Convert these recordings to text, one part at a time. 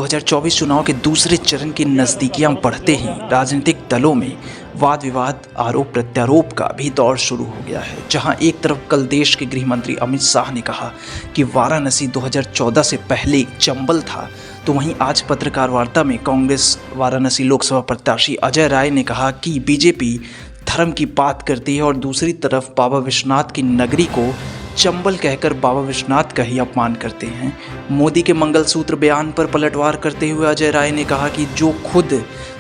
2024 चुनाव के दूसरे चरण की नज़दीकियां बढ़ते ही राजनीतिक दलों में वाद विवाद, आरोप प्रत्यारोप का भी दौर शुरू हो गया है। जहां एक तरफ कल देश के गृह मंत्री अमित शाह ने कहा कि वाराणसी 2014 से पहले चंबल था, तो वहीं आज पत्रकार वार्ता में कांग्रेस वाराणसी लोकसभा प्रत्याशी अजय राय ने कहा कि बीजेपी धर्म की बात करती है और दूसरी तरफ बाबा विश्वनाथ की नगरी को चंबल कहकर बाबा विश्वनाथ का ही अपमान करते हैं। मोदी के मंगलसूत्र बयान पर पलटवार करते हुए अजय राय ने कहा कि जो खुद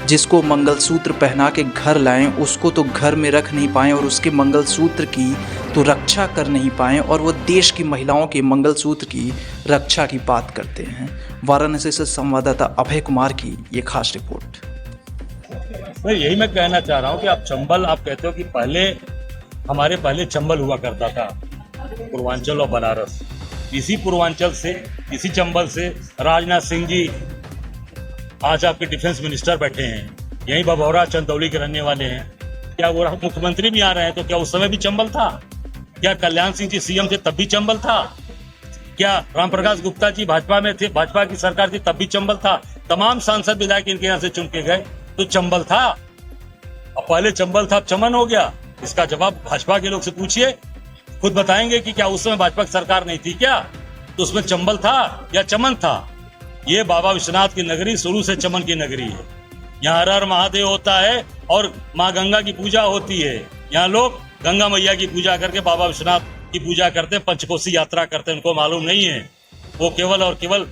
जिसको मंगलसूत्र पहना के घर लाएं उसको तो घर में रख नहीं पाएं और उसके मंगलसूत्र की तो रक्षा कर नहीं पाएं, और वो देश की महिलाओं के मंगलसूत्र की रक्षा की बात करते हैं। वाराणसी से संवाददाता अभय कुमार की ये खास रिपोर्ट। भाई यही मैं कहना चाह रहा हूँ कि आप चंबल, आप कहते हो कि पहले चंबल हुआ करता था, पूर्वांचल और बनारस। इसी पूर्वांचल से, इसी चंबल से राजनाथ सिंह जी आज आपके डिफेंस मिनिस्टर बैठे हैं, यहीं बभौरा चंदौली के रहने वाले हैं। क्या वो मुख्यमंत्री भी आ रहे हैं, तो क्या उस समय भी चंबल था? क्या कल्याण सिंह जी सीएम थे तब भी चंबल था? क्या राम प्रकाश गुप्ता जी भाजपा में थे, भाजपा की सरकार थी तब भी चंबल था? तमाम सांसद विधायक इनके यहाँ से चुन के गए तो चंबल था। अब पहले चंबल था, अब चमन हो गया। इसका जवाब भाजपा के लोग से पूछिए, खुद बताएंगे कि क्या उस समय भाजपा की सरकार नहीं थी क्या, तो उसमें चंबल था या चमन था? ये बाबा विश्वनाथ की नगरी शुरू से चमन की नगरी है। यहाँ हर हर महादेव होता है और माँ गंगा की पूजा होती है। यहाँ लोग गंगा मैया की पूजा करके बाबा विश्वनाथ की पूजा करते हैं, पंचकोसी यात्रा करते हैं। उनको मालूम नहीं है, वो केवल और केवल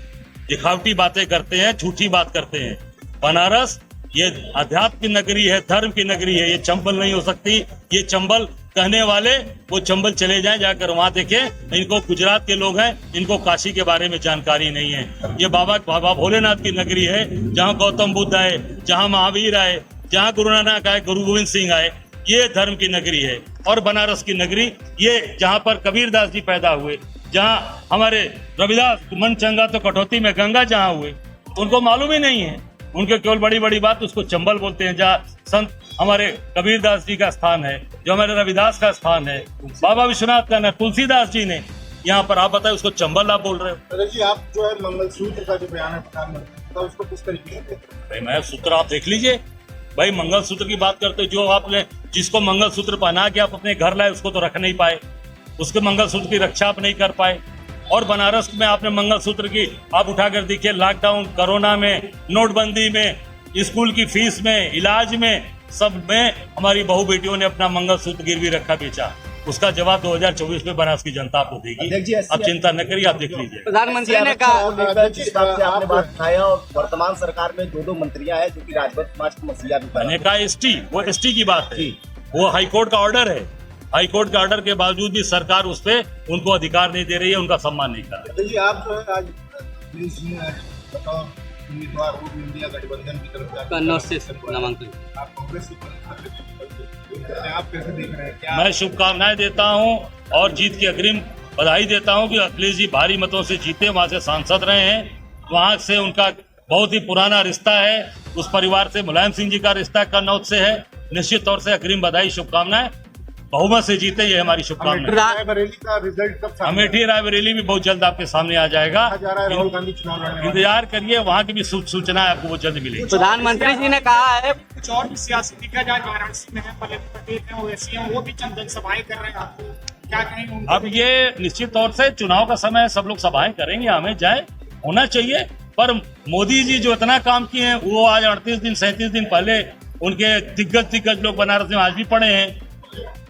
दिखावटी बातें करते हैं, झूठी बात करते हैं। बनारस ये अध्यात्म की नगरी है, धर्म की नगरी है, ये चंबल नहीं हो सकती। ये चंबल कहने वाले वो चंबल चले जाएं, जाकर वहां देखें। इनको गुजरात के लोग हैं, इनको काशी के बारे में जानकारी नहीं है। ये बाबा भोलेनाथ की नगरी है, जहाँ गौतम बुद्ध आए, जहाँ महावीर आए, जहाँ गुरु नानक आए, गुरु गोविंद सिंह आए। ये धर्म की नगरी है। और बनारस की नगरी ये जहाँ पर कबीरदास जी पैदा हुए, जहाँ हमारे रविदास मन चंगा तो कटौती में गंगा जहाँ हुए, उनको मालूम ही नहीं है। उनके केवल बड़ी बड़ी बात उसको चंबल बोलते हैं, जहाँ संत हमारे कबीरदास जी का स्थान है, जो हमारे रविदास का स्थान है, बाबा विश्वनाथ का न तुलसीदास जी ने यहाँ पर। आप बताए उसको चंबल आप बोल रहे हो? जी आप जो है मंगलसूत्र का जो बयान है प्रधानमंत्री का, उसको किस तरीके से देखते हैं? भाई मैं सूत्र आप देख लीजिए। भाई मंगलसूत्र की बात करते, जो आपने जिसको मंगलसूत्र पहना के आप अपने घर लाए उसको तो रख नहीं पाए, उसके मंगलसूत्र की रक्षा आप नहीं कर पाए। और बनारस में आपने मंगलसूत्र की आप उठाकर देखिए, लॉकडाउन, कोरोना में, नोटबंदी में, स्कूल की फीस में, इलाज में, सब में हमारी बहू बेटियों ने अपना मंगलसूत्र गिरवी रखा, बेचा। उसका जवाब 2024 में बनारस की जनता आपको देगी। अब चिंता न करिए, आप देख लीजिए। प्रधानमंत्री ने कहा आपने बात उठाया और वर्तमान सरकार में दो मंत्रियां हैं जो कि राजभर समाज को मसीहा भी। मैंने कहा एसटी, वो एसटी की बात है, वो हाईकोर्ट का ऑर्डर है। हाईकोर्ट के ऑर्डर के बावजूद भी सरकार उस पे उनको अधिकार नहीं दे रही है, उनका सम्मान नहीं कर रही है। आप जो है आज उम्मीदवार इंडिया गठबंधन की तरफ नामांकन, आप कांग्रेस आप कैसे देख रहे हैं? क्या मैं शुभकामनाएं देता हूं और जीत की अग्रिम बधाई देता हूं कि अखिलेश जी भारी मतों से जीते, वहां से सांसद रहे हैं, वहां से उनका बहुत ही पुराना रिश्ता है। उस परिवार से मुलायम सिंह जी का रिश्ता कन्नौज से है। निश्चित तौर से अग्रिम बधाई, शुभकामनाएं। बहुमत से जीते, ये हमारी शुभकामनाएं। रायबरेली का रिजल्ट कब? अमेठी रायबरेली भी बहुत जल्द आपके सामने आ जाएगा। राहुल गांधी चुनाव लड़ने, इंतजार करिए, वहाँ की भी सूचना आपको बहुत जल्द मिलेगी। प्रधानमंत्री जी ने कहा है कुछ और भी सियासी दिखा जाए, वाराणसी में है पटेल हैं, ओवैसी हैं, वो भी चंद जनसभाएं कर रहे हैं, आपको क्या कहेंगे? अब ये निश्चित तौर से चुनाव का समय है, सब लोग सभाएं करेंगे, हमें जाए होना चाहिए। पर मोदी जी जो इतना काम किए हैं, वो आज 38 दिन 37 दिन पहले उनके दिग्गज लोग बनारस में आज भी पड़े हैं।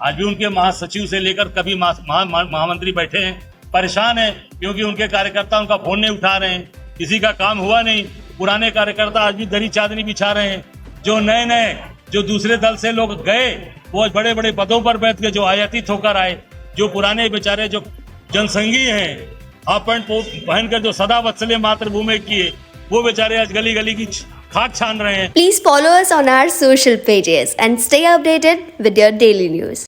आज भी उनके महासचिव से लेकर कभी महामंत्री बैठे हैं, परेशान हैं, क्योंकि उनके कार्यकर्ता उनका फोन नहीं उठा रहे हैं। किसी का काम हुआ नहीं। पुराने कार्यकर्ता आज भी दरी चादरी बिछा रहे हैं। जो नए जो दूसरे दल से लोग गए, वो बड़े बड़े पदों पर बैठ के जो आयातित होकर आए, जो पुराने बेचारे जो जनसंघी हैं, हाफ पैंट पहनकर जो सदा वत्सल्य मातृभूमि किए, वो बेचारे आज गली गली की खाक छान रहे हैं। Please follow us on our social pages and stay updated with your daily news.